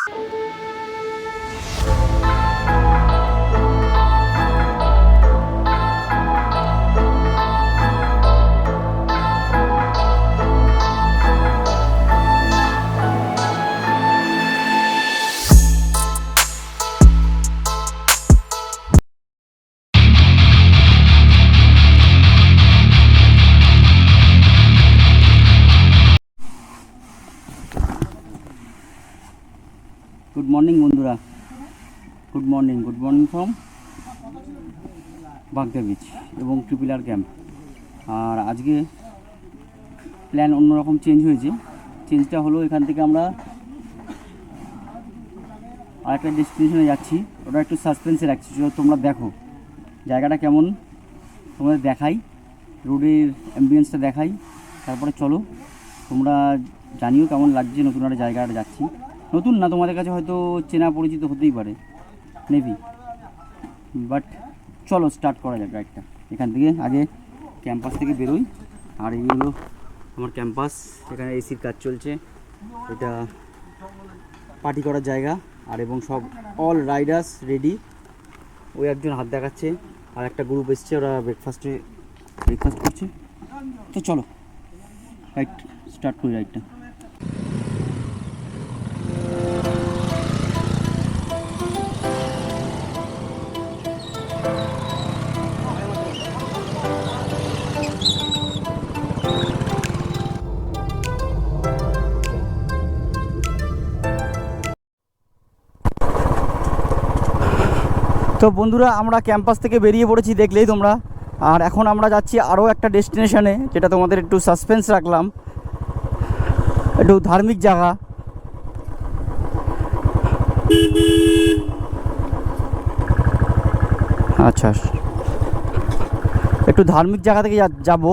Good morning বন্ধুরা, good morning from বাগদা beach এবং ট্রিপল ক্যাম্প। আর আজকে প্ল্যান অন্যরকম চেঞ্জ হয়েছে। চেঞ্জটা হলো এখান থেকে আমরা আরেকটা ডেস্টিনেশনে যাচ্ছি, ওটা একটু সাসপেন্সে রাখছি। তোমরা দেখো জায়গাটা কেমন, তোমাদের দেখাই, রোডের অ্যাম্বিয়েন্সটা দেখাই, তারপরে চলো তোমরা জানিও কেমন লাগছে। নতুন একটা জায়গাটা যাচ্ছি, নতুন না, তোমাদের কাছে হয়তো চেনা পরিচিত হতেই পারে মেবি, বাট চলো স্টার্ট করা যাক রাইডটা। এখান থেকে আগে ক্যাম্পাস থেকে বেরোই। আর এই হলো আমার ক্যাম্পাস, এখানে এসির কাজ চলছে, এটা পার্টি করার জায়গা। আর এবং সব অল রাইডার্স রেডি। ওই একজন হাত দেখাচ্ছে, আর একটা গ্রুপ এসছে, ওরা ব্রেকফাস্ট করছে। তো চলো রাইড স্টার্ট করি রাইডটা। তো বন্ধুরা, আমরা ক্যাম্পাস থেকে বেরিয়ে পড়েছি, দেখলেই তোমরা। আর এখন আমরা যাচ্ছি আরও একটা ডেস্টিনেশনে, যেটা তোমাদের একটু সাসপেন্স রাখলাম, একটু ধার্মিক জায়গা। আচ্ছা, একটু ধার্মিক জায়গা থেকে যাব।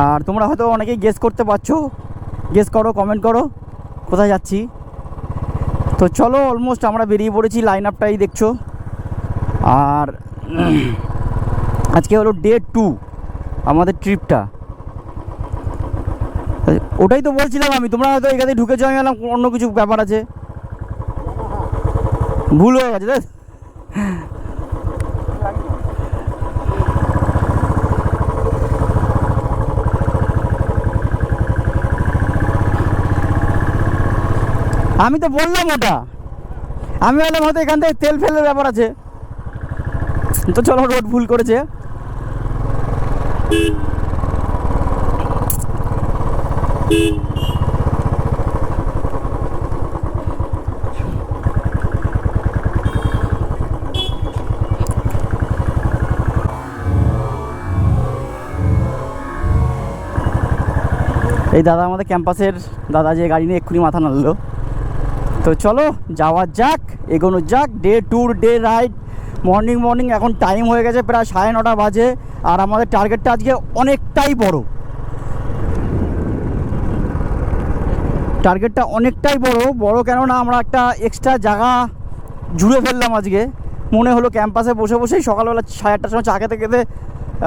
আর তোমরা হয়তো অনেকেই গেস করতে পারছো, গেস করো, কমেন্ট করো কোথায় যাচ্ছি। তো চলো, অলমোস্ট আমরা বেরিয়ে পড়েছি, লাইন আপটাই দেখছো। আর আজকে হলো ডে 2 আমাদের ট্রিপটা। ওটাই তো বলছিলাম আমি, তোমরা হয়তো এখানে ঢুকেছো, আমি বললাম অন্য কিছু ব্যাপার আছে, ভুল হয়ে গেছে। আমি তো বললাম ওটা, আমি বললাম হয়তো এখান থেকে তেল ফেলের ব্যাপার আছে। তো চলো, রোড ভুল করেছে। এই দাদা আমাদের ক্যাম্পাসের দাদা, যে গাড়ি নিয়ে এক্ষুনি মাথা নাড়লো। তো চলো যাওয়া যাক, এগোনো যাক। Day 2 day ride, morning. এখন টাইম হয়ে গেছে প্রায় 9:30 বাজে। আর আমাদের টার্গেটটা আজকে অনেকটাই বড়, কেননা আমরা একটা এক্সট্রা জায়গা জুড়ে ফেললাম আজকে। মনে হলো ক্যাম্পাসে বসেই সকালবেলা 8:30টার সময় চা খেতে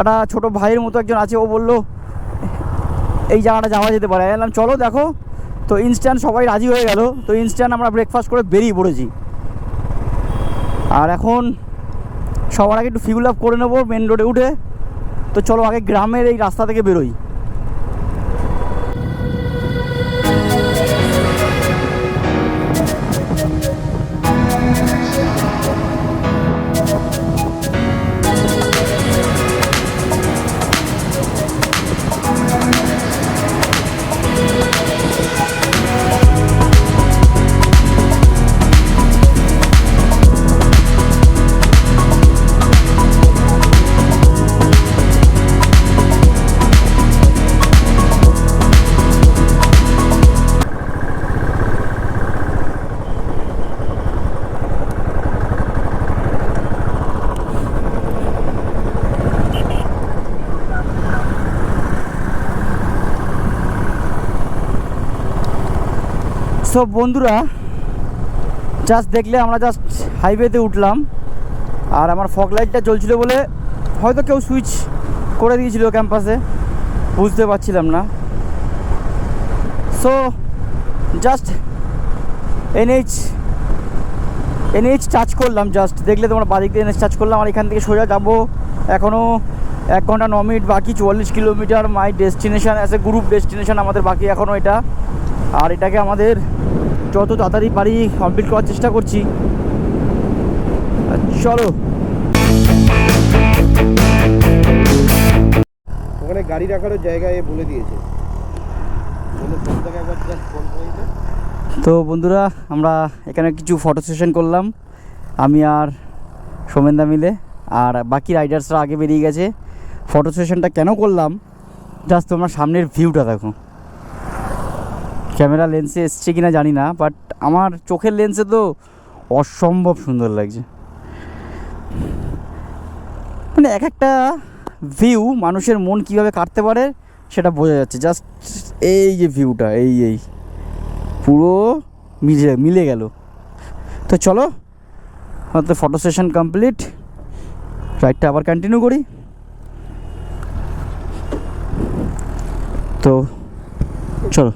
একটা ছোটো ভাইয়ের মতো একজন আছে, ও বললো এই জায়গাটা যাওয়া যেতে পারে। এলাম চলো দেখো। তো ইনস্ট্যান্ট সবাই রাজি হয়ে গেল। তো ইনস্ট্যান্ট আমরা ব্রেকফাস্ট করে বেরিয়ে পড়েছি। আর এখন সবার আগে একটু ফিউল আপ করে নেবো মেন রোডে উঠে। তো চলো আগে গ্রামের এই রাস্তা থেকে বেরোই। সব বন্ধুরা জাস্ট দেখলে, আমরা জাস্ট হাইওয়েতে উঠলাম। আর আমার ফগ লাইটটা জ্বলছিল বলে হয়তো কেউ সুইচ করে দিয়েছিল ক্যাম্পাসে, বুঝতে পারছিলাম না। সো জাস্ট এনএইচ টাচ করলাম, জাস্ট দেখলে তোমরা বাদিক দিয়ে এনএইচ টাচ করলাম। আর এখান থেকে সোজা যাবো, এখনও 1 ঘন্টা 9 মিনিট বাকি, 44 kilometre my destination, as a group destination আমাদের বাকি এখনও এটা। আর এটাকে আমাদের যত তাড়াতাড়ি পারি কমপ্লিট করার চেষ্টা করছি। চলো, ওখানে গাড়ি রাখারও জায়গায় বলে দিয়েছে। তো বন্ধুরা, আমরা এখানে কিছু ফটো সেশন করলাম, আমি আর সোমেনদা মিলে। আর বাকি রাইডার্সরা আগে বেরিয়ে গেছে। ফটো সেশনটা কেন করলাম, জাস্ট তোমরা সামনের ভিউটা দেখো। ক্যামেরা লেন্সে এসছে কিনা জানি না, বাট আমার চোখের লেন্সে তো অসম্ভব সুন্দর লাগছে। মানে এক একটা ভিউ মানুষের মন কীভাবে কাটতে পারে সেটা বোঝা যাচ্ছে। জাস্ট এই যে ভিউটা, এই পুরো মিলে গেল। তো চলো, আমাদের ফটো সেশন কমপ্লিট, রাইডটা আবার কন্টিনিউ করি। তো চলো।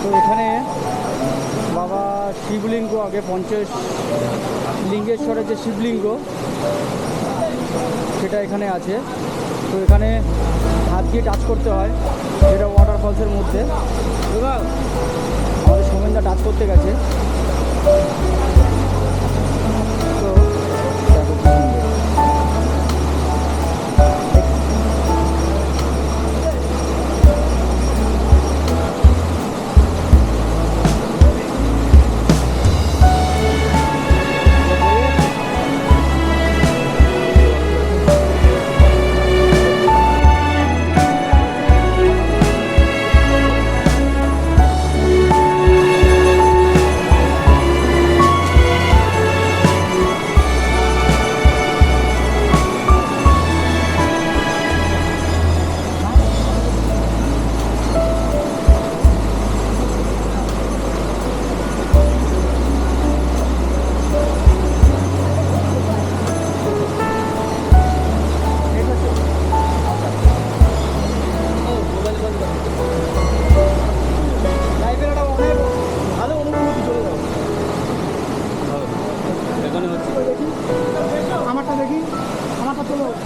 তো এখানে বাবা শিবলিঙ্গ, আগে লিঙ্গেশ্বরের যে শিবলিঙ্গ সেটা এখানে আছে। তো এখানে হাত দিয়ে টাচ করতে হয়, যেটা ওয়াটারফলসের মধ্যে। আমাদের সোমেনদা টাচ করতে গেছে। তো দেখো কি সুন্দর।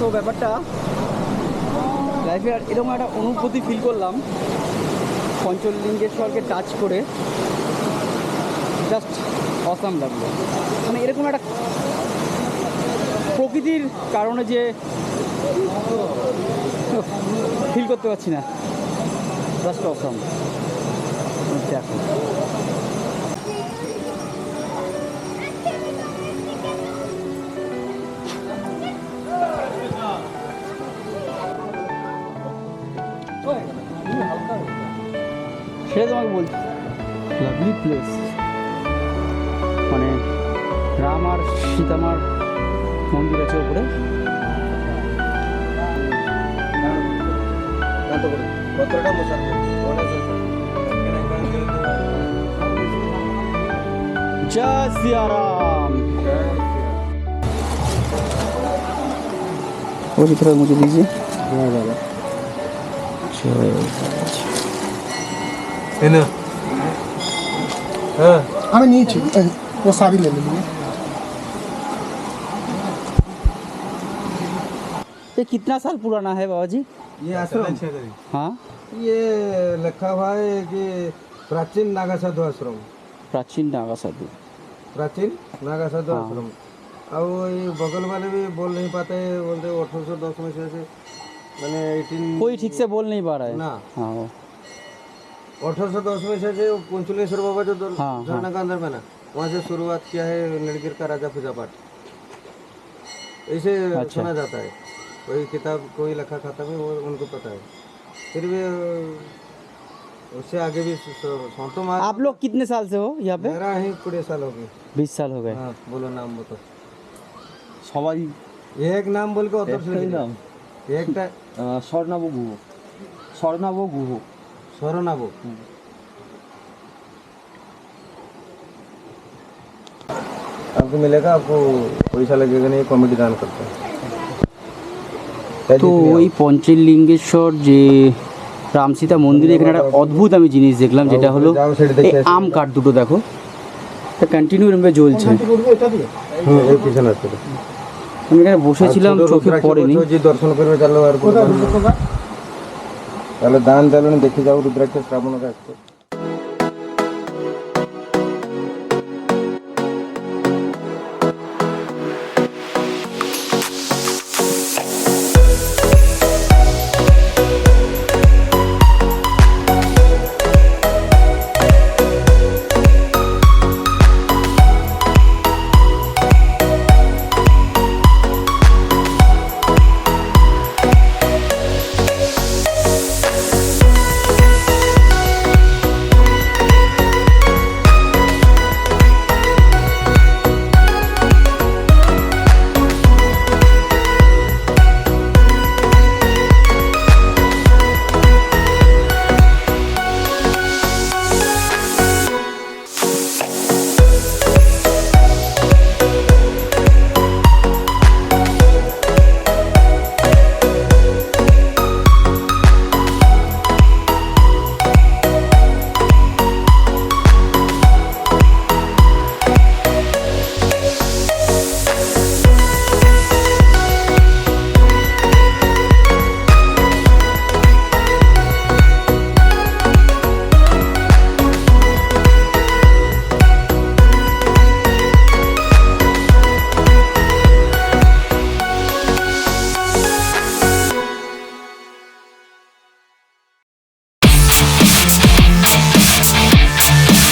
তো ব্যাপারটা লাইফে এরকম একটা অনুভূতি ফিল করলাম পঞ্চলিঙ্গেশ্বরকে টাচ করে, জাস্ট অসাম লাগলো। মানে এরকম একটা প্রকৃতির কারণে যে ফিল করতে পারছি না, জাস্ট অসাম। দেখো সেটা তোমাকে বলছি, লাভলি প্লেস। মানে রাম আর সীতামার মন্দির আছে ওপরে। জয় সিয়া রাম। वो थोड़ा मुझे दीजिए। हाँ दादा हमें नीचे वो साड़ी ले लीजिए। ये कितना साल पुराना है बाबा जी? ये आश्रम हाँ, ये लिखा हुआ है कि प्राचीन नागा साधु आश्रम, प्राचीन नागा साधु। प्राचीन नागा साधु हाँ। आश्रम। और ये बगल वाले भी बोल नहीं पाते, बोलते 1810 में से मैंने 18 कोई ठीक से बोल नहीं पा रहा है ना। हाँ वो 1810 में से पंचुलेश्वर बाबा जो हाँ, झरना का अंदर में ना, वहाँ से शुरुआत किया है नड़गिर का राजा पूजा पाठ, ऐसे अच्छा। सुना जाता है। कोई किताब कोई लिखा खाता में वो उनको पता है। फिर भी उससे आगे भी संतो मार। आप लोग कितने साल से हो यहाँ पे? मेरा ही 20 साल हो गए। 20 साल हो गए। हाँ बोलो नाम बताओ। সবাই एक नाम बोल के उत्तर একটাই নাম एक স্বর্ণাব গুহ স্বর্ণাব গুহ स्वरनाबो। आपको मिलेगा, आपको पैसा लगेगा नहीं, कॉमेडी दान करते हैं। তো এই পঞ্চলিঙ্গেশ্বর যে রামসীতা মন্দিরে এখানে একটা অদ্ভুত আমি জিনিস দেখলাম, যেটা হলো এই আম কাঠ দুটো দেখো, কন্টিনিউ এভাবে জ্বলছে। এই পিছনে আছে। আমি এখানে বসেছিলাম, চোখে পড়েনি। যে দর্শন করবে চালো আর তাহলে দান চালনি দেখে যাও, রুদ্রাক্ষ শ্রাবণ গাছ।